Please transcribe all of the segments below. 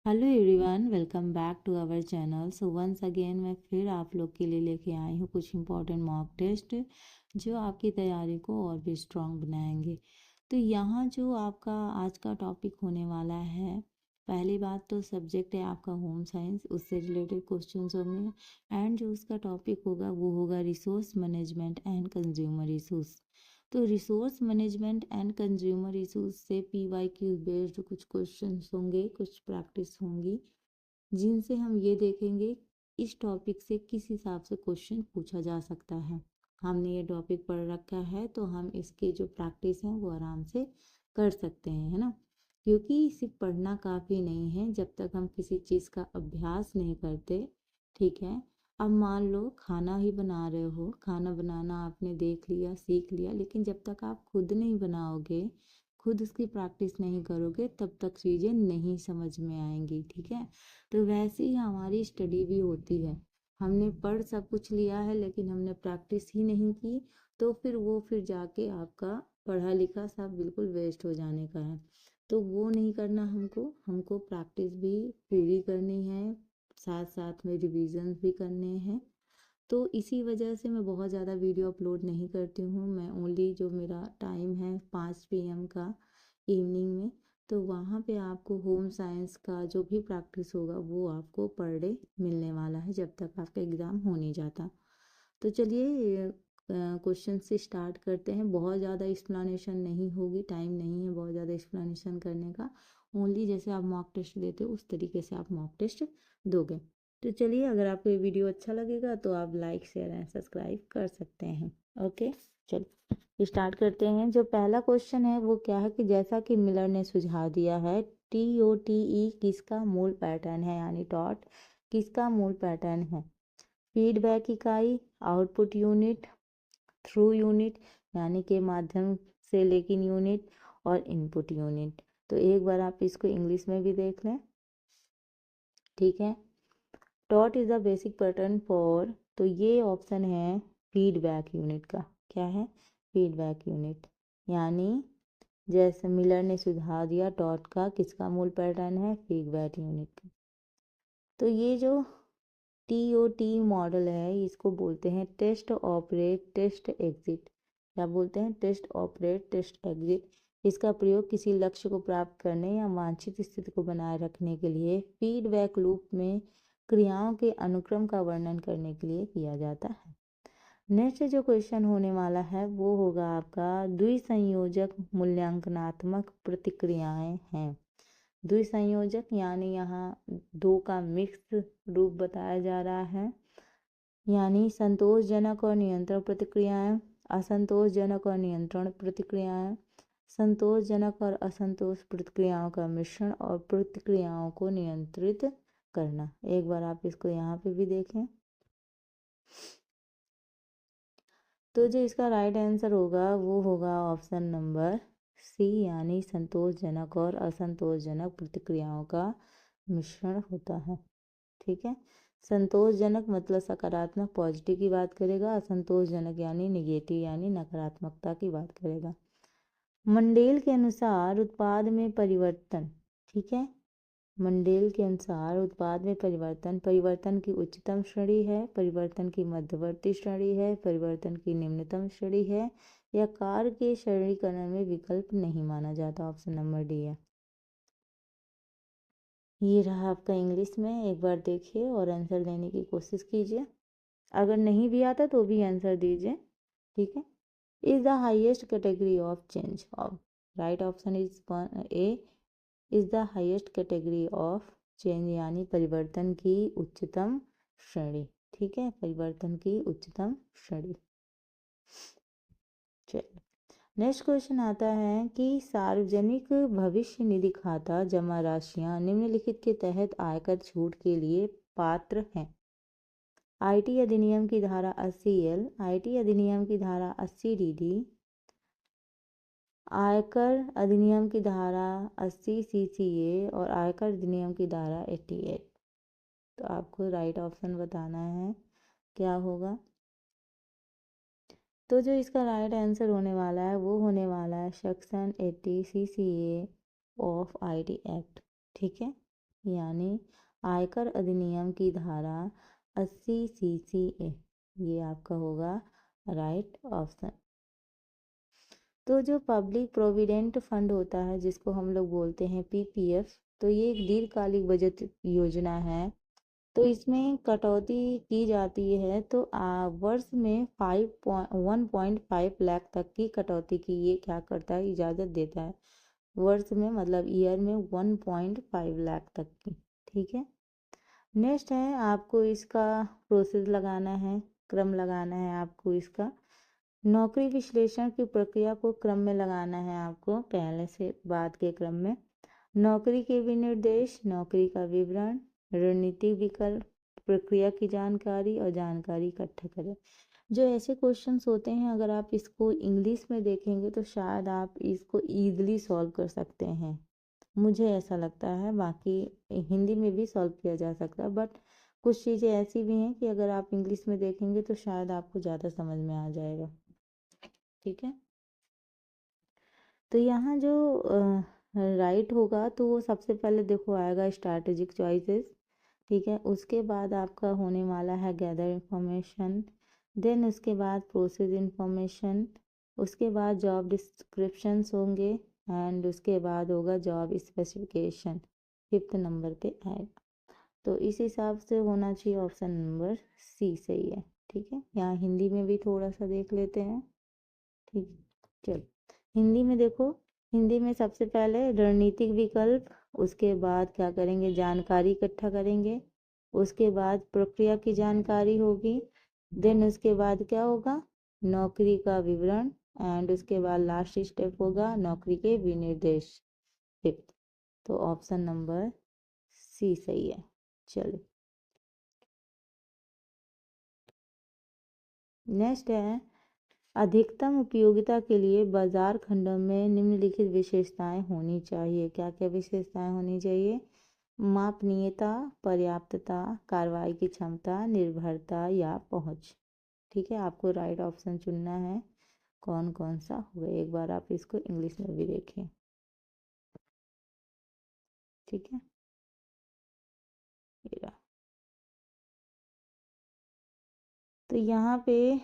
Hello everyone, welcome back to our channel. So once again मैं फिर आप लोग के लिए लेके आई हूँ कुछ इंपॉर्टेंट मॉक टेस्ट जो आपकी तैयारी को और भी स्ट्रांग बनाएंगे। तो यहाँ जो आपका आज का टॉपिक होने वाला है, पहली बात तो सब्जेक्ट है आपका होम साइंस, उससे रिलेटेड क्वेश्चंस होंगे। एंड जो उसका टॉपिक होगा वो होगा resource management and consumer issues. तो resource management and consumer issues से PYQ बेस्ड कुछ क्वेश्चंस होंगे, कुछ प्रैक्टिस होंगी, जिनसे हम ये देखेंगे इस टॉपिक से किस हिसाब से क्वेश्चन पूछा जा सकता है। हमने ये टॉपिक पढ़ रखा है तो हम इसकी जो प्रैक्टिस है वो आराम से कर सकते हैं, है ना। क्योंकि सिर्फ पढ़ना काफ़ी नहीं है जब तक हम किसी चीज़ का अभ्यास नहीं करते। ठीक है, अब मान लो खाना ही बना रहे हो, खाना बनाना आपने देख लिया, सीख लिया, लेकिन जब तक आप खुद नहीं बनाओगे, खुद उसकी प्रैक्टिस नहीं करोगे, तब तक चीज़ें नहीं समझ में आएंगी। ठीक है, तो वैसे ही हमारी स्टडी भी होती है। हमने पढ़ सब कुछ लिया है लेकिन हमने प्रैक्टिस ही नहीं की, तो फिर जाके आपका पढ़ा लिखा सब बिल्कुल वेस्ट हो जाने का है। तो वो नहीं करना, हमको प्रैक्टिस भी पूरी करनी है, साथ साथ में रिवीजन भी करने हैं। तो इसी वजह से मैं बहुत ज़्यादा वीडियो अपलोड नहीं करती हूँ। मैं ओनली जो मेरा टाइम है 5 PM का इवनिंग में, तो वहाँ पे आपको होम साइंस का जो भी प्रैक्टिस होगा वो आपको पर डे मिलने वाला है जब तक आपका एग्ज़ाम हो नहीं जाता। तो चलिए क्वेश्चन से स्टार्ट करते हैं। बहुत ज़्यादा एक्सप्लेनेशन नहीं होगी, टाइम नहीं है बहुत ज़्यादा एक्सप्लेनेशन करने का। ओनली जैसे आप मॉक टेस्ट देते हो उस तरीके से आप मॉक टेस्ट दोगे। तो चलिए, अगर आपको ये वीडियो अच्छा लगेगा तो आप लाइक शेयर एंड सब्सक्राइब कर सकते हैं। ओके, चलिए स्टार्ट करते हैं। जो पहला क्वेश्चन है वो क्या है कि जैसा कि मिलर ने सुझाव दिया है, TOTE किसका मूल पैटर्न है, यानी टॉट किसका मूल पैटर्न है। फीडबैक इकाई, आउटपुट यूनिट, थ्रू यूनिट यानी के माध्यम से लेकिन यूनिट, और इनपुट यूनिट। तो एक बार आप इसको इंग्लिश में भी देख लें। ठीक है, taught is the basic pattern for, तो ये ऑप्शन है फीडबैक यूनिट का। क्या है, फीडबैक यूनिट। यानी जैसे मिलर ने सुझाव दिया, टॉट का किसका मूल पैटर्न है, फीडबैक यूनिट का। तो ये जो TOT मॉडल है इसको बोलते हैं टेस्ट ऑपरेट टेस्ट एग्जिट। क्या बोलते हैं, टेस्ट ऑपरेट टेस्ट एग्जिट। इसका प्रयोग किसी लक्ष्य को प्राप्त करने या वांछित स्थिति को बनाए रखने के लिए फीडबैक लूप में क्रियाओं के अनुक्रम का वर्णन करने के लिए किया जाता है। नेक्स्ट जो क्वेश्चन होने वाला है वो होगा आपका द्विसंयोजक मूल्यांकनात्मक प्रतिक्रियाएं हैं। द्विसंयोजक यानी यहाँ दो का मिक्स रूप बताया जा रहा है, यानी संतोषजनक और नियंत्रण प्रतिक्रियाएं, असंतोषजनक और नियंत्रण प्रतिक्रियाएं, संतोषजनक और असंतोष प्रतिक्रियाओं का मिश्रण, और प्रतिक्रियाओं को नियंत्रित करना। एक बार आप इसको यहाँ पे भी देखें। तो जो इसका राइट आंसर होगा वो होगा ऑप्शन नंबर C, यानी संतोषजनक और असंतोषजनक प्रतिक्रियाओं का मिश्रण होता है। ठीक है, संतोषजनक मतलब सकारात्मक पॉजिटिव की बात करेगा, असंतोषजनक यानी निगेटिव यानी नकारात्मकता की बात करेगा। मंडेल के अनुसार उत्पाद में परिवर्तन, ठीक है, मंडेल के अनुसार उत्पाद में परिवर्तन परिवर्तन की उच्चतम श्रेणी है, परिवर्तन की मध्यवर्ती श्रेणी है, परिवर्तन की निम्नतम श्रेणी है, या कार्य के श्रेणीकरण में विकल्प नहीं माना जाता। ऑप्शन नंबर डी है। ये रहा आपका इंग्लिश में, एक बार देखिए और आंसर देने की कोशिश कीजिए। अगर नहीं भी आता तो भी आंसर दीजिए। ठीक है, is the highest category of change of, right option is a, is the highest category of change यानी परिवर्तन की उच्चतम श्रेणी। ठीक है, परिवर्तन की उच्चतम श्रेणी। चलिए नेक्स्ट क्वेश्चन आता है कि सार्वजनिक भविष्य निधि खाता जमा राशियां निम्नलिखित के तहत आयकर छूट के लिए पात्र हैं। IT अधिनियम की धारा 80L, IT अधिनियम की धारा 80DD, आयकर अधिनियम की धारा 80 CCA, और आयकर अधिनियम की धारा 88। तो आपको राइट ऑप्शन बताना है क्या होगा। तो जो इसका राइट आंसर होने वाला है वो होने वाला है section 80 CCA of IT act. ठीक है, यानी आयकर अधिनियम की धारा 80 CCA, ये आपका होगा राइट ऑप्शन। तो जो पब्लिक प्रोविडेंट फंड होता है जिसको हम लोग बोलते हैं PPF, तो ये एक दीर्घकालिक बचत योजना है। तो इसमें कटौती की जाती है तो वर्ष में 1.5 लाख तक की कटौती की ये क्या करता है, इजाज़त देता है। वर्ष में मतलब ईयर में 1.5 लाख तक की। ठीक है। नेक्स्ट है आपको इसका प्रोसेस लगाना है, क्रम लगाना है आपको इसका। नौकरी विश्लेषण की प्रक्रिया को क्रम में लगाना है आपको, पहले से बाद के क्रम में। नौकरी के विनिर्देश, नौकरी का विवरण, रणनीतिक विकल्प, प्रक्रिया की जानकारी और जानकारी इकट्ठा करें। जो ऐसे क्वेश्चंस होते हैं अगर आप इसको इंग्लिश में देखेंगे तो शायद आप इसको ईजिली सॉल्व कर सकते हैं, मुझे ऐसा लगता है। बाकी हिंदी में भी सॉल्व किया जा सकता है, बट कुछ चीज़ें ऐसी भी हैं कि अगर आप इंग्लिश में देखेंगे तो शायद आपको ज़्यादा समझ में आ जाएगा। ठीक है। तो यहाँ जो राइट होगा तो वो सबसे पहले देखो आएगा स्ट्रैटेजिक चॉइसेस। ठीक है। उसके बाद आपका होने वाला है गैदर इंफॉर्मेशन, देन उसके बाद प्रोसेस इंफॉर्मेशन, उसके बाद जॉब डिस्क्रिप्शंस होंगे, एंड उसके बाद होगा जॉब स्पेसिफिकेशन, 5th नंबर पे आएगा। तो इस हिसाब से होना चाहिए ऑप्शन नंबर C सही है। ठीक है। यहाँ हिंदी में भी थोड़ा सा देख लेते हैं। ठीक है। चलो हिंदी में देखो, हिंदी में सबसे पहले रणनीतिक विकल्प, उसके बाद क्या करेंगे, जानकारी इकट्ठा करेंगे, उसके बाद प्रक्रिया की जानकारी होगी, देन उसके बाद क्या होगा, नौकरी का विवरण, एंड उसके बाद लास्ट स्टेप होगा नौकरी के विनिर्देश, 5th। तो ऑप्शन नंबर C सही है। चलो नेक्स्ट है, अधिकतम उपयोगिता के लिए बाजार खंडों में निम्नलिखित विशेषताएं होनी चाहिए। क्या क्या विशेषताएं होनी चाहिए, मापनीयता, पर्याप्तता, कार्रवाई की क्षमता, निर्भरता या पहुंच। ठीक है। आपको राइट ऑप्शन चुनना है, कौन कौन सा होगा। एक बार आप इसको इंग्लिश में भी देखें। ठीक है। ये रहा। तो यहाँ पे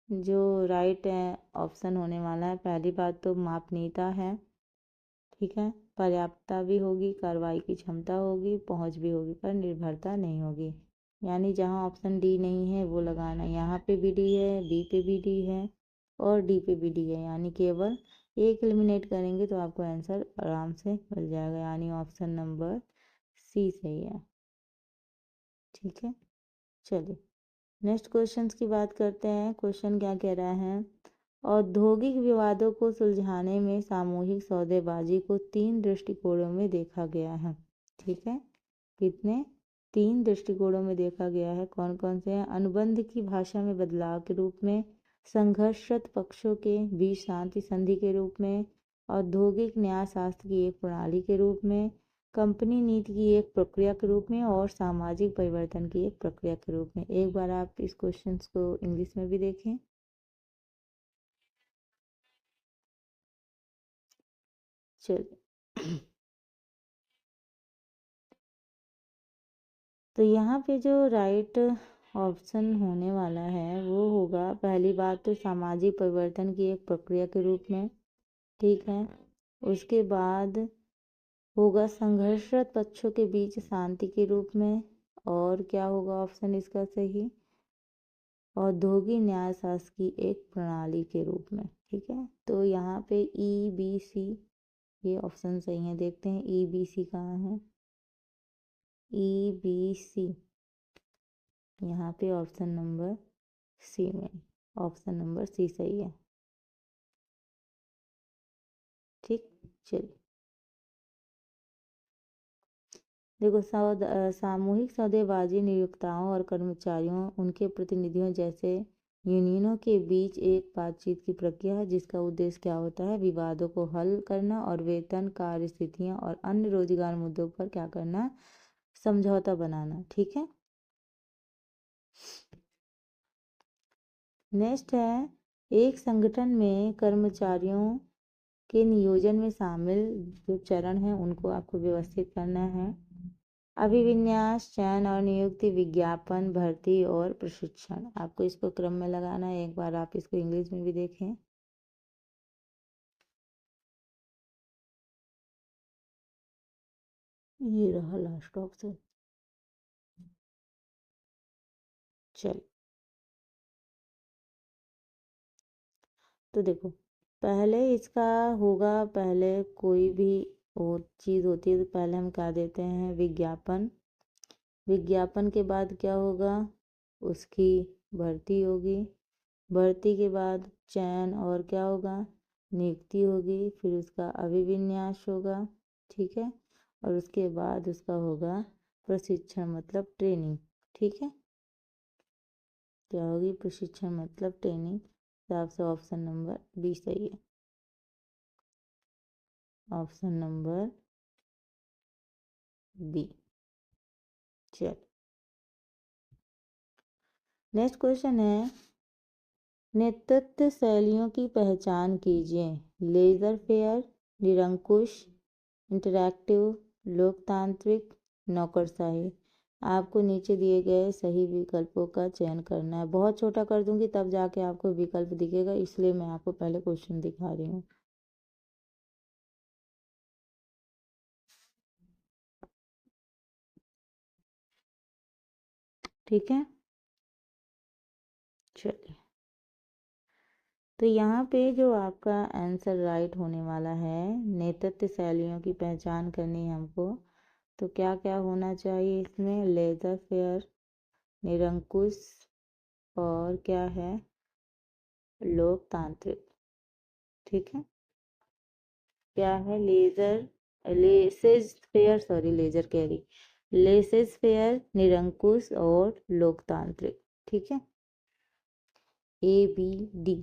जो राइट है ऑप्शन होने वाला है, पहली बात तो मापनीयता है। ठीक है। पर्याप्तता भी होगी, कार्रवाई की क्षमता होगी, पहुंच भी होगी, पर निर्भरता नहीं होगी। यानी जहां ऑप्शन डी नहीं है वो लगाना, यहाँ पे भी डी है, बी पे भी डी है और डी पे भी डी है, यानी केवल एक एलिमिनेट करेंगे तो आपको आंसर आराम से मिल जाएगा, यानी ऑप्शन नंबर C सही है। ठीक है। चलिए नेक्स्ट क्वेश्चंस की बात करते हैं। क्वेश्चन क्या कह रहा है, औद्योगिक विवादों को सुलझाने में सामूहिक सौदेबाजी को 3 दृष्टिकोणों में देखा गया है। ठीक है। कितने, 3 दृष्टिकोणों में देखा गया है। कौन कौन से हैं, अनुबंध की भाषा में बदलाव के रूप में, संघर्षरत पक्षों के बीच शांति संधि के रूप में, औद्योगिक न्यायशास्त्र की एक प्रणाली के रूप में, कंपनी नीति की एक प्रक्रिया के रूप में, और सामाजिक परिवर्तन की एक प्रक्रिया के रूप में। एक बार आप इस क्वेश्चन को इंग्लिश में भी देखें। चलिए तो यहाँ पे जो राइट ऑप्शन होने वाला है वो होगा, पहली बात तो सामाजिक परिवर्तन की एक प्रक्रिया के रूप में। ठीक है। उसके बाद होगा संघर्षरत पक्षों के बीच शांति के रूप में, और क्या होगा ऑप्शन इसका सही, औद्योगिक न्यायशास्त्र की एक प्रणाली के रूप में। ठीक है। तो यहाँ पे EBC ये ऑप्शन सही है। देखते हैं EBC कहाँ है, EBC यहाँ पे ऑप्शन नंबर C में, ऑप्शन नंबर C सही है। ठीक। चलिए देखो, सामूहिक सौदेबाजी नियोक्ताओं और कर्मचारियों, उनके प्रतिनिधियों जैसे यूनियनों के बीच एक बातचीत की प्रक्रिया है जिसका उद्देश्य क्या होता है, विवादों को हल करना और वेतन, कार्य स्थितियां और अन्य रोजगार मुद्दों पर क्या करना, समझौता बनाना। ठीक है। नेक्स्ट है, एक संगठन में कर्मचारियों के नियोजन में शामिल जो चरण हैं उनको आपको व्यवस्थित करना है। अभिविन्यास, चयन और नियुक्ति, विज्ञापन, भर्ती और प्रशिक्षण। आपको इसको क्रम में लगाना है। एक बार आप इसको इंग्लिश में भी देखें। ये रहा लास्ट ऑप्शन। चल, तो देखो, पहले इसका होगा, पहले कोई भी वो चीज़ होती है तो पहले हम क्या देते हैं, विज्ञापन। विज्ञापन के बाद क्या होगा, उसकी भर्ती होगी। भर्ती के बाद चयन और क्या होगा, नियुक्ति होगी। फिर उसका अभिविन्यास होगा, ठीक है। और उसके बाद उसका होगा प्रशिक्षण मतलब ट्रेनिंग, ठीक है। क्या होगी, प्रशिक्षण मतलब ट्रेनिंग। हिसाब से ऑप्शन नंबर बी सही है। Option number B. चल, नेक्स्ट क्वेश्चन है, नेतृत्व शैलियों की पहचान कीजिए। लेजर फेयर, निरंकुश, इंटरैक्टिव, लोकतांत्रिक, नौकरशाही। आपको नीचे दिए गए सही विकल्पों का चयन करना है। बहुत छोटा कर दूंगी तब जाके आपको विकल्प दिखेगा, इसलिए मैं आपको पहले क्वेश्चन दिखा रही हूँ। ठीक है, चलिए। तो यहाँ पे जो आपका आंसर राइट होने वाला है, नेतृत्व शैलियों की पहचान करनी है हमको, तो क्या क्या होना चाहिए इसमें, लेजर फेयर, निरंकुश, और क्या है, लोकतांत्रिक, ठीक है। क्या है, leisure, laissez faire, sorry leisure कह रही, लेसेस फेयर, निरंकुश और लोकतांत्रिक, ठीक है। A B D,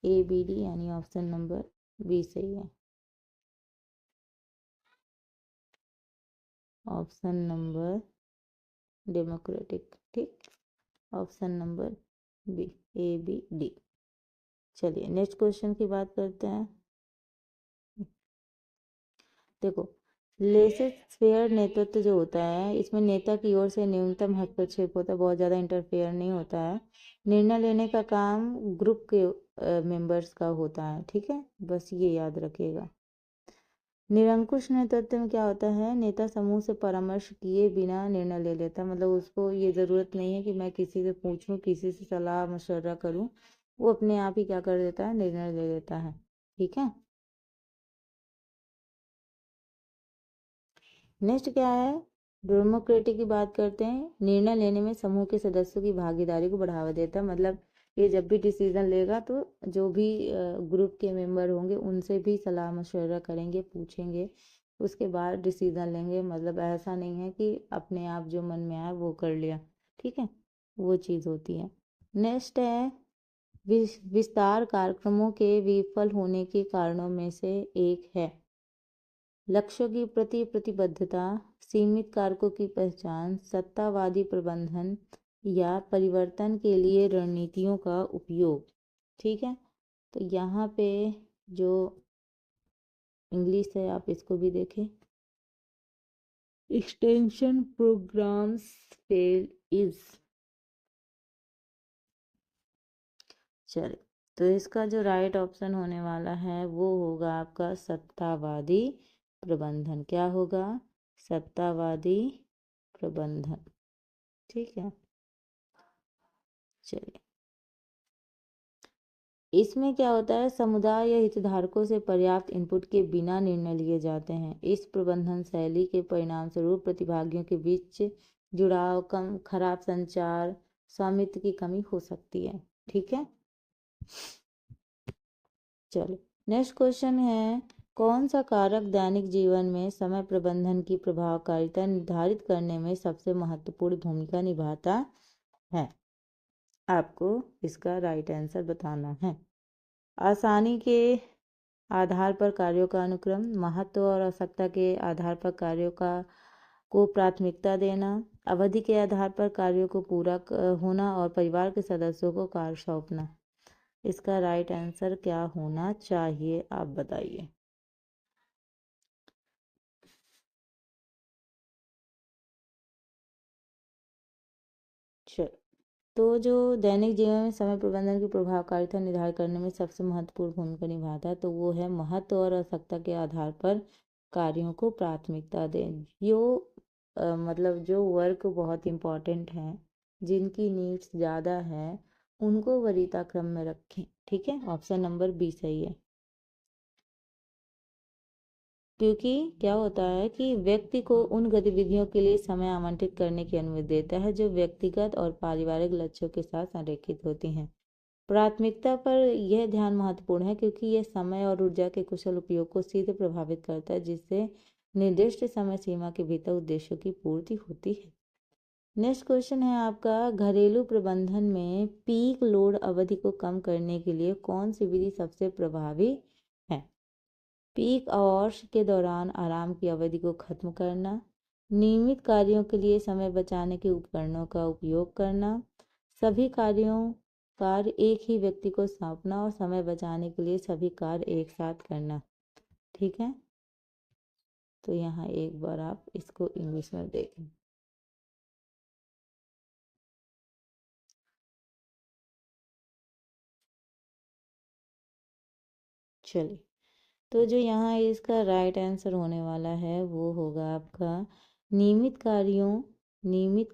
A B D यानी ऑप्शन नंबर बी सही है। ऑप्शन नंबर डेमोक्रेटिक, ठीक। Option number B, A B D. चलिए नेक्स्ट क्वेश्चन की बात करते हैं। देखो, लेसेस फेयर नेतृत्व जो होता है, इसमें नेता की ओर से न्यूनतम हस्तक्षेप होता है, बहुत ज़्यादा इंटरफेयर नहीं होता है। निर्णय लेने का काम ग्रुप के मेंबर्स का होता है, ठीक है, बस ये याद रखिएगा। निरंकुश नेतृत्व में क्या होता है, नेता समूह से परामर्श किए बिना निर्णय ले लेता है, मतलब उसको ये ज़रूरत नहीं है कि मैं किसी से पूछूं, किसी से सलाह मशवरा करूं, वो अपने आप ही क्या कर देता है, निर्णय ले लेता है, ठीक है। नेक्स्ट क्या है, डेमोक्रेटिक की बात करते हैं। निर्णय लेने में समूह के सदस्यों की भागीदारी को बढ़ावा देता है, मतलब ये जब भी डिसीजन लेगा तो जो भी ग्रुप के मेंबर होंगे उनसे भी सलाह मशवरा करेंगे, पूछेंगे, उसके बाद डिसीजन लेंगे। मतलब ऐसा नहीं है कि अपने आप जो मन में आया वो कर लिया, ठीक है, वो चीज़ होती है। नेक्स्ट है, विस्तार कार्यक्रमों के विफल होने के कारणों में से एक है, लक्ष्यों की प्रति प्रतिबद्धता, सीमित कारकों की पहचान, सत्तावादी प्रबंधन, या परिवर्तन के लिए रणनीतियों का उपयोग, ठीक है। तो यहाँ पे जो इंग्लिश है आप इसको भी देखें, एक्सटेंशन प्रोग्राम्स फेल इज। चलिए, तो इसका जो राइट ऑप्शन होने वाला है वो होगा आपका सत्तावादी प्रबंधन। क्या होगा, सत्तावादी प्रबंधन, ठीक है। चलिए, इसमें क्या होता है, समुदाय या हितधारकों से पर्याप्त इनपुट के बिना निर्णय लिए जाते हैं। इस प्रबंधन शैली के परिणाम स्वरूप प्रतिभागियों के बीच जुड़ाव कम, खराब संचार, स्वामित्व की कमी हो सकती है, ठीक है। चलो नेक्स्ट क्वेश्चन है, कौन सा कारक दैनिक जीवन में समय प्रबंधन की प्रभावकारिता निर्धारित करने में सबसे महत्वपूर्ण भूमिका निभाता है। आपको इसका राइट आंसर बताना है। आसानी के आधार पर कार्यों का अनुक्रम, महत्व और आवश्यकता के आधार पर कार्यों का को प्राथमिकता देना, अवधि के आधार पर कार्यों को पूरा होना, और परिवार के सदस्यों को कार्य सौंपना। इसका राइट आंसर क्या होना चाहिए, आप बताइए। चलो, तो जो दैनिक जीवन में समय प्रबंधन की प्रभावकारिता निर्धारित करने में सबसे महत्वपूर्ण भूमिका निभाता है तो वो है महत्व और आवश्यकता के आधार पर कार्यों को प्राथमिकता दें। मतलब जो वर्क बहुत इम्पोर्टेंट हैं, जिनकी नीड्स ज़्यादा है, उनको वरीयता क्रम में रखें। ठीक है, ऑप्शन नंबर बी सही है। क्योंकि क्या होता है कि व्यक्ति को उन गतिविधियों के लिए समय आवंटित करने की अनुमति देता है जो व्यक्तिगत और पारिवारिक लक्ष्यों के साथ संरेखित होती हैं। प्राथमिकता पर यह ध्यान महत्वपूर्ण है क्योंकि यह समय और ऊर्जा के कुशल उपयोग को सीधे प्रभावित करता है, जिससे निर्दिष्ट समय सीमा के भीतर उद्देश्यों की पूर्ति होती है। नेक्स्ट क्वेश्चन है आपका, घरेलू प्रबंधन में पीक लोड अवधि को कम करने के लिए कौन सी विधि सबसे प्रभावी है? पीक आवर्स के दौरान आराम की अवधि को खत्म करना, नियमित कार्यों के लिए समय बचाने के उपकरणों का उपयोग करना, सभी कार्य एक ही व्यक्ति को सौंपना और समय बचाने के लिए सभी कार्य एक साथ करना। ठीक है, तो यहाँ एक बार आप इसको इंग्लिश में देखें। चलिए, तो जो यहाँ इसका राइट आंसर होने वाला है वो होगा आपका नियमित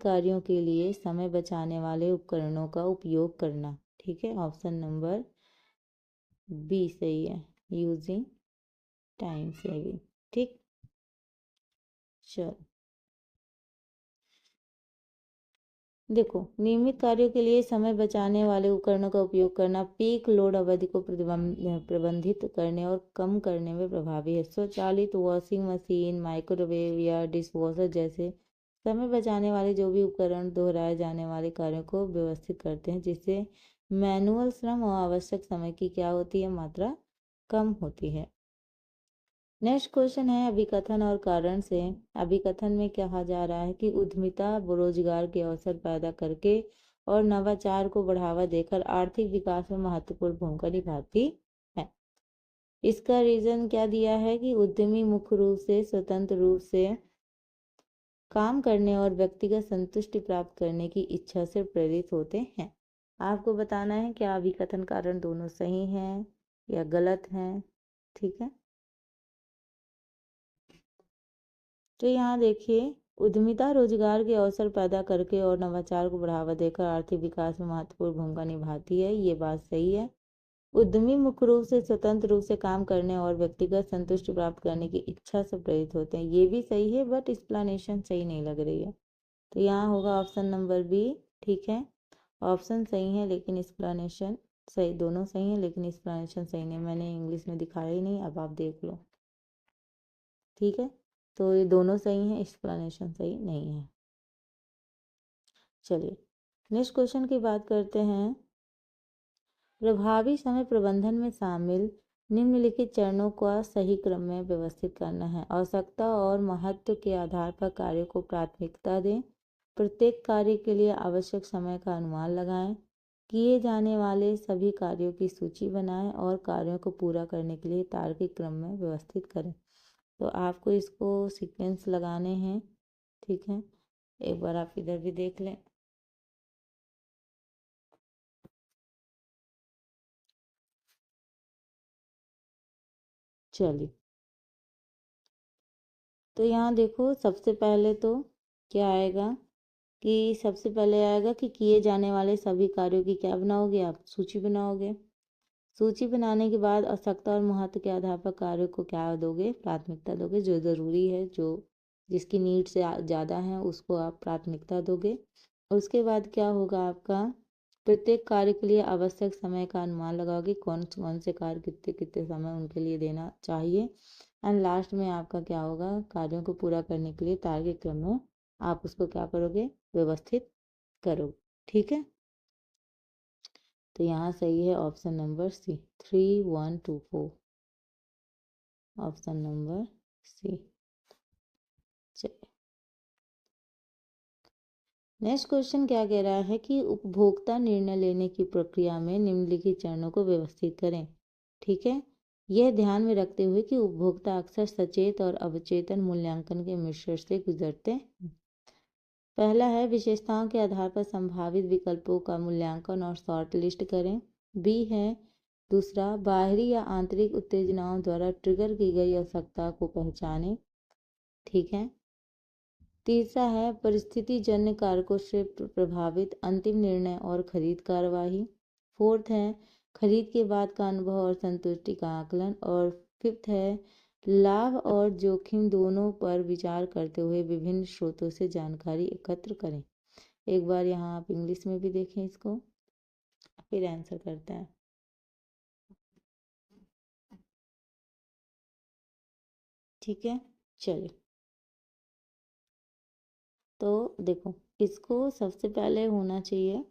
कार्यों के लिए समय बचाने वाले उपकरणों का उपयोग करना। ठीक है, ऑप्शन नंबर बी सही है, यूजिंग टाइम सेविंग। ठीक, चलो देखो, नियमित कार्यों के लिए समय बचाने वाले उपकरणों का उपयोग करना पीक लोड अवधि को प्रबंधित करने और कम करने में प्रभावी है। स्वचालित वॉशिंग मशीन, माइक्रोवेव या डिशवॉशर जैसे समय बचाने वाले जो भी उपकरण दोहराए जाने वाले कार्यों को व्यवस्थित करते हैं, जिससे मैनुअल श्रम और आवश्यक समय की क्या होती है, मात्रा कम होती है। नेक्स्ट क्वेश्चन है अभिकथन और कारण से। अभिकथन में कहा जा रहा है कि उद्यमिता रोजगार के अवसर पैदा करके और नवाचार को बढ़ावा देकर आर्थिक विकास में महत्वपूर्ण भूमिका निभाती है। इसका रीजन क्या दिया है कि उद्यमी मुख्य रूप से स्वतंत्र रूप से काम करने और व्यक्तिगत संतुष्टि प्राप्त करने की इच्छा से प्रेरित होते हैं। आपको बताना है क्या अभिकथन कारण दोनों सही हैं या गलत हैं। ठीक है, तो यहाँ देखिए, उद्यमिता रोजगार के अवसर पैदा करके और नवाचार को बढ़ावा देकर आर्थिक विकास में महत्वपूर्ण भूमिका निभाती है, ये बात सही है। उद्यमी मुख्य रूप से स्वतंत्र रूप से काम करने और व्यक्तिगत संतुष्टि प्राप्त करने की इच्छा से प्रेरित होते हैं, ये भी सही है, बट एक्सप्लेनेशन सही नहीं लग रही है। तो यहाँ होगा ऑप्शन नंबर बी। ठीक है, ऑप्शन सही है लेकिन एक्सप्लेनेशन सही, दोनों सही है लेकिन एक्सप्लेनेशन सही नहीं, मैंने इंग्लिश में दिखाया ही नहीं, अब आप देख लो। ठीक है, तो ये दोनों सही हैं, एक्सप्लेनेशन सही नहीं है। चलिए, नेक्स्ट क्वेश्चन की बात करते हैं। प्रभावी समय प्रबंधन में शामिल निम्नलिखित चरणों का सही क्रम में व्यवस्थित करना है। आवश्यकता और महत्व के आधार पर कार्यों को प्राथमिकता दें। प्रत्येक कार्य के लिए आवश्यक समय का अनुमान लगाएं। किए जाने वाले सभी कार्यों की सूची बनाएं और कार्यों को पूरा करने के लिए तार्किक क्रम में व्यवस्थित करें। तो आपको इसको सीक्वेंस लगाने हैं। ठीक है, एक बार आप इधर भी देख लें। चलिए, तो यहाँ देखो, सबसे पहले तो क्या आएगा कि सबसे पहले आएगा कि किए जाने वाले सभी कार्यों की क्या बनाओगे, आप सूची बनाओगे। सूची बनाने के बाद आवश्यकता और महत्व के आधार पर कार्यों को क्या दोगे, प्राथमिकता दोगे। जो ज़रूरी है, जो जिसकी नीड से ज़्यादा है, उसको आप प्राथमिकता दोगे। उसके बाद क्या होगा आपका, प्रत्येक कार्य के लिए आवश्यक समय का अनुमान लगाओगे, कौन कौन से कार्य कितने कितने समय उनके लिए देना चाहिए। एंड लास्ट में आपका क्या होगा, कार्यों को पूरा करने के लिए तार्किक क्रम में आप उसको क्या करोगे, व्यवस्थित करोगे। ठीक है, तो यहाँ सही है option number C, 3124, option number C. चलिए, नेक्स्ट क्वेश्चन क्या कह रहा है कि उपभोक्ता निर्णय लेने की प्रक्रिया में निम्नलिखित चरणों को व्यवस्थित करें। ठीक है, यह ध्यान में रखते हुए कि उपभोक्ता अक्सर सचेत और अवचेतन मूल्यांकन के मिश्रण से गुजरते हैं। पहला है विशेषताओं के आधार पर संभावित विकल्पों का मूल्यांकन और शॉर्ट लिस्ट करें। बी है दूसरा, बाहरी या आंतरिक उत्तेजनाओं द्वारा ट्रिगर की गई आवश्यकता को पहचानें। ठीक है। तीसरा है परिस्थिति जन्य कारकों से प्रभावित अंतिम निर्णय और खरीद कार्यवाही। फोर्थ है खरीद के बाद का अनुभव और संतुष्टि का आकलन। और फिफ्थ है लाभ और जोखिम दोनों पर विचार करते हुए विभिन्न स्रोतों से जानकारी एकत्र करें। एक बार यहाँ आप इंग्लिश में भी देखें इसको, फिर आंसर करते हैं। ठीक है, चलिए। तो देखो, इसको सबसे पहले होना चाहिए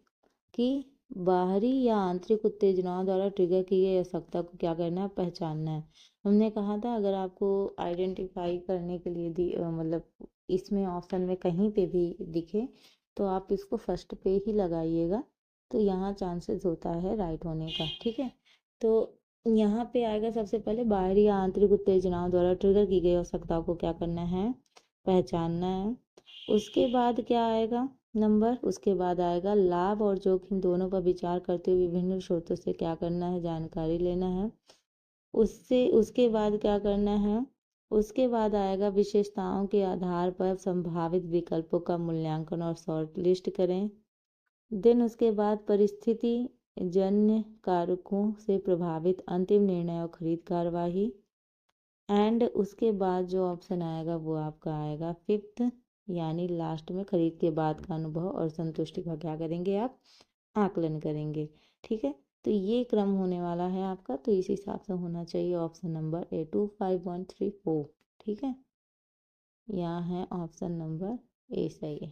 कि बाहरी या आंतरिक उत्तेजनाओं द्वारा ट्रिगर की गई आवश्यकता को क्या करना है, पहचानना है। हमने कहा था अगर आपको आइडेंटिफाई करने के लिए मतलब इसमें ऑप्शन में कहीं पे भी दिखे तो आप इसको फर्स्ट पे ही लगाइएगा, तो यहाँ चांसेस होता है राइट होने का। ठीक है, तो यहाँ पे आएगा सबसे पहले बाहरी या आंतरिक उत्तेजनाओं द्वारा ट्रिगर की गई आवश्यकताओं को क्या करना है, पहचानना है। उसके बाद क्या आएगा नंबर, उसके बाद आएगा लाभ और जोखिम दोनों पर विचार करते हुए विभिन्न स्रोतों से क्या करना है, जानकारी लेना है। उससे उसके बाद क्या करना है, उसके बाद आएगा विशेषताओं के आधार पर संभावित विकल्पों का मूल्यांकन और शॉर्ट लिस्ट करें। देन उसके बाद परिस्थिति जन्य कारकों से प्रभावित अंतिम निर्णय और खरीद कार्यवाही। एंड उसके बाद जो ऑप्शन आएगा वो आपका आएगा फिफ्थ, यानी लास्ट में खरीद के बाद का अनुभव और संतुष्टि का क्या करेंगे, आप आकलन करेंगे। ठीक है, तो ये क्रम होने वाला है आपका, तो इस हिसाब से होना चाहिए ऑप्शन नंबर ए 25134। ठीक है, यहाँ है ऑप्शन नंबर ए सही है।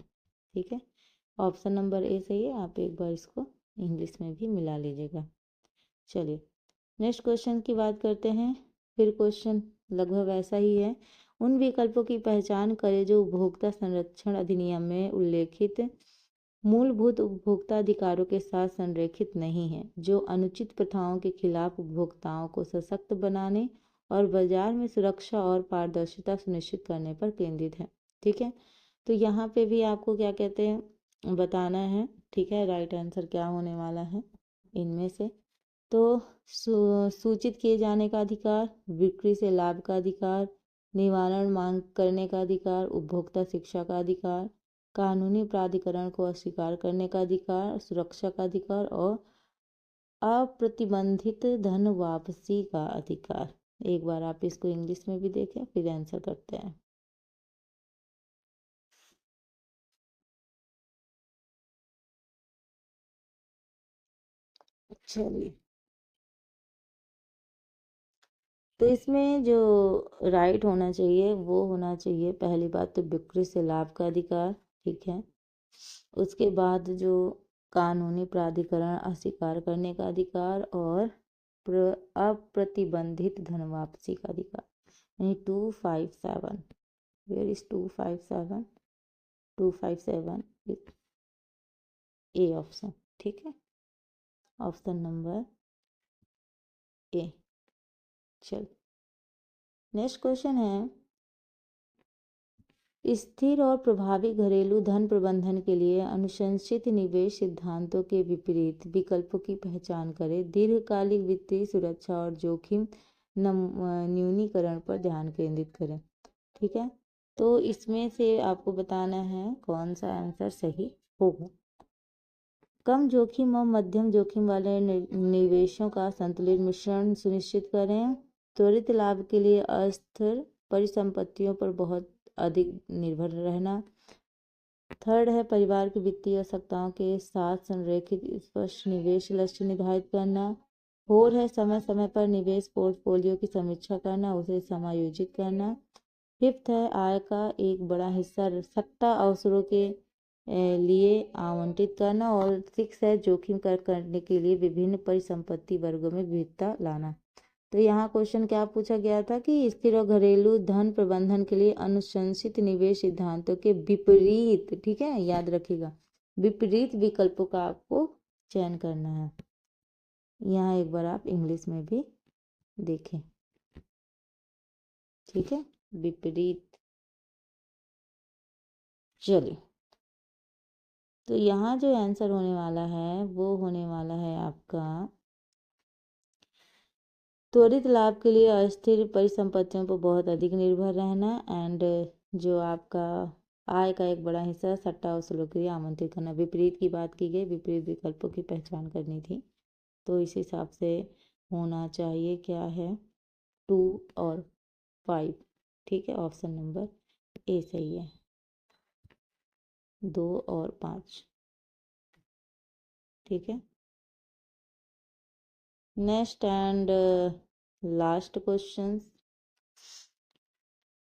ठीक है, ऑप्शन नंबर ए सही है। आप एक बार इसको इंग्लिश में भी मिला लीजिएगा। चलिए नेक्स्ट क्वेश्चन की बात करते हैं। फिर क्वेश्चन लगभग ऐसा ही है। उन विकल्पों की पहचान करें जो उपभोक्ता संरक्षण अधिनियम में उल्लेखित मूलभूत उपभोक्ता अधिकारों के साथ संरेखित नहीं है, जो अनुचित प्रथाओं के खिलाफ उपभोक्ताओं को सशक्त बनाने और बाजार में सुरक्षा और पारदर्शिता सुनिश्चित करने पर केंद्रित है। ठीक है, तो यहाँ पे भी आपको क्या कहते हैं बताना है। ठीक है, राइट आंसर क्या होने वाला है इनमें से, तो सूचित किए जाने का अधिकार, बिक्री से लाभ का अधिकार, निवारण मांग करने का अधिकार, उपभोक्ता शिक्षा का अधिकार, कानूनी प्राधिकरण को अस्वीकार करने का अधिकार, सुरक्षा का अधिकार और अप्रतिबंधित धन वापसी का अधिकार। एक बार आप इसको इंग्लिश में भी देखें, फिर आंसर करते हैं। चलिए, तो इसमें जो राइट होना चाहिए वो होना चाहिए, पहली बात तो बिक्री से लाभ का अधिकार। ठीक है, उसके बाद जो कानूनी प्राधिकरण अस्वीकार करने का अधिकार और अप्रतिबंधित धन वापसी का अधिकार, यानी 257। Where is 257? 257 A option. ठीक है, ऑप्शन नंबर ए। चल नेक्स्ट क्वेश्चन है, स्थिर और प्रभावी घरेलू धन प्रबंधन के लिए अनुशंसित निवेश सिद्धांतों के विपरीत विकल्पों की पहचान करें। दीर्घकालिक वित्तीय सुरक्षा और जोखिम न्यूनीकरण पर ध्यान केंद्रित करें। ठीक है, तो इसमें से आपको बताना है कौन सा आंसर सही होगा। कम जोखिम और मध्यम जोखिम वाले निवेशों का संतुलित मिश्रण सुनिश्चित करें। त्वरित लाभ के लिए अस्थिर परिसंपत्तियों पर बहुत अधिक निर्भर रहना। थर्ड है परिवार की वित्तीय आवश्यकताओं के साथ संरेखित स्पष्ट निवेश लक्ष्य निर्धारित करना। फोर है समय समय पर निवेश पोर्टफोलियो की समीक्षा करना, उसे समायोजित करना। फिफ्थ है आय का एक बड़ा हिस्सा सट्टा अवसरों के लिए आवंटित करना। और सिक्स है जोखिम करने के लिए विभिन्न परिसंपत्ति वर्गों में विविधता लाना। तो यहाँ क्वेश्चन क्या पूछा गया था कि स्थिर और घरेलू धन प्रबंधन के लिए अनुशंसित निवेश सिद्धांतों के विपरीत, ठीक है याद रखिएगा, विपरीत विकल्पों का आपको चयन करना है। यहाँ एक बार आप इंग्लिश में भी देखें। ठीक है, विपरीत। चलिए तो यहाँ जो आंसर होने वाला है वो होने वाला है आपका त्वरित लाभ के लिए अस्थिर परिसंपत्तियों पर बहुत अधिक निर्भर रहना एंड जो आपका आय का एक बड़ा हिस्सा सट्टा वसूलों के लिए आमंत्रित करना। विपरीत की बात की गई, विपरीत विकल्पों की पहचान करनी थी, तो इस हिसाब से होना चाहिए क्या है 2 और 5। ठीक है, ऑप्शन नंबर ए सही है, 2 और 5। ठीक है, next and last question.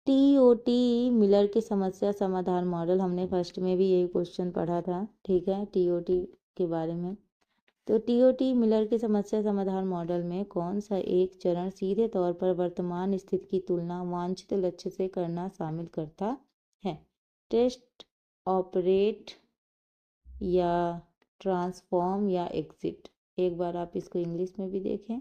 TOT Miller की समस्या समाधान मॉडल, हमने फर्स्ट में भी यही क्वेश्चन पढ़ा था। ठीक है, टीओटी के बारे में। तो टीओटी मिलर के समस्या समाधान मॉडल में कौन सा एक चरण सीधे तौर पर वर्तमान स्थिति की तुलना वांछित लक्ष्य से करना शामिल करता है? टेस्ट, ऑपरेट या ट्रांसफॉर्म या एग्जिट? एक बार आप इसको इंग्लिश में भी देखें।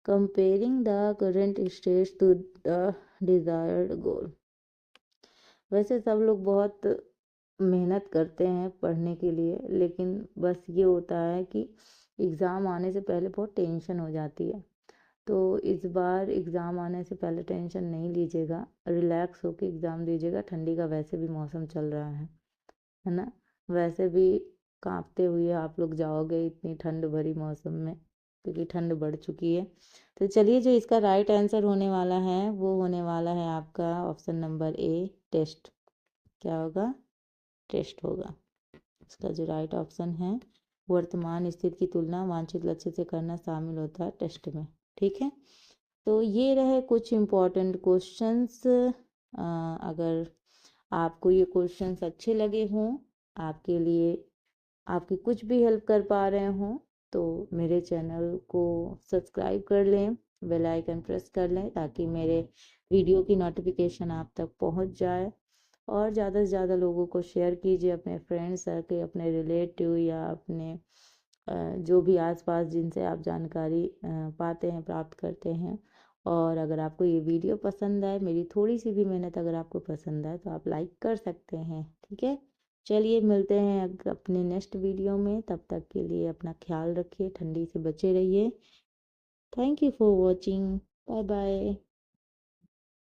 Comparing the current stage to the desired goal. वैसे सब लोग बहुत मेहनत करते हैं पढ़ने के लिए, लेकिन बस ये होता है कि एग्ज़ाम आने से पहले बहुत टेंशन हो जाती है। तो इस बार एग्ज़ाम आने से पहले टेंशन नहीं लीजिएगा, रिलैक्स होकर एग्ज़ाम दीजिएगा। ठंडी का वैसे भी मौसम चल रहा है ना। वैसे भी कांपते हुए आप लोग जाओगे इतनी ठंड भरी मौसम में, क्योंकि ठंड बढ़ चुकी है। तो चलिए, जो इसका राइट आंसर होने वाला है वो होने वाला है आपका ऑप्शन नंबर ए, टेस्ट। क्या होगा? टेस्ट होगा इसका जो राइट ऑप्शन है। वर्तमान स्थिति की तुलना वांछित लक्ष्य से करना शामिल होता है टेस्ट में। ठीक है, तो ये रहे कुछ इम्पोर्टेंट क्वेश्चंस। अगर आपको ये क्वेश्चंस अच्छे लगे हों, आपके लिए आपकी कुछ भी हेल्प कर पा रहे हों, तो मेरे चैनल को सब्सक्राइब कर लें, बेल आइकन प्रेस कर लें, ताकि मेरे वीडियो की नोटिफिकेशन आप तक पहुंच जाए। और ज़्यादा से ज़्यादा लोगों को शेयर कीजिए, अपने फ्रेंड्स सर्कल, अपने रिलेटिव या अपने जो भी आसपास जिनसे आप जानकारी पाते हैं, प्राप्त करते हैं। और अगर आपको ये वीडियो पसंद आए, मेरी थोड़ी सी भी मेहनत अगर आपको पसंद आए, तो आप लाइक कर सकते हैं। ठीक है, चलिए मिलते हैं अपने नेक्स्ट वीडियो में। तब तक के लिए अपना ख्याल रखिए, ठंडी से बचे रहिए। Thank you for watching, bye bye.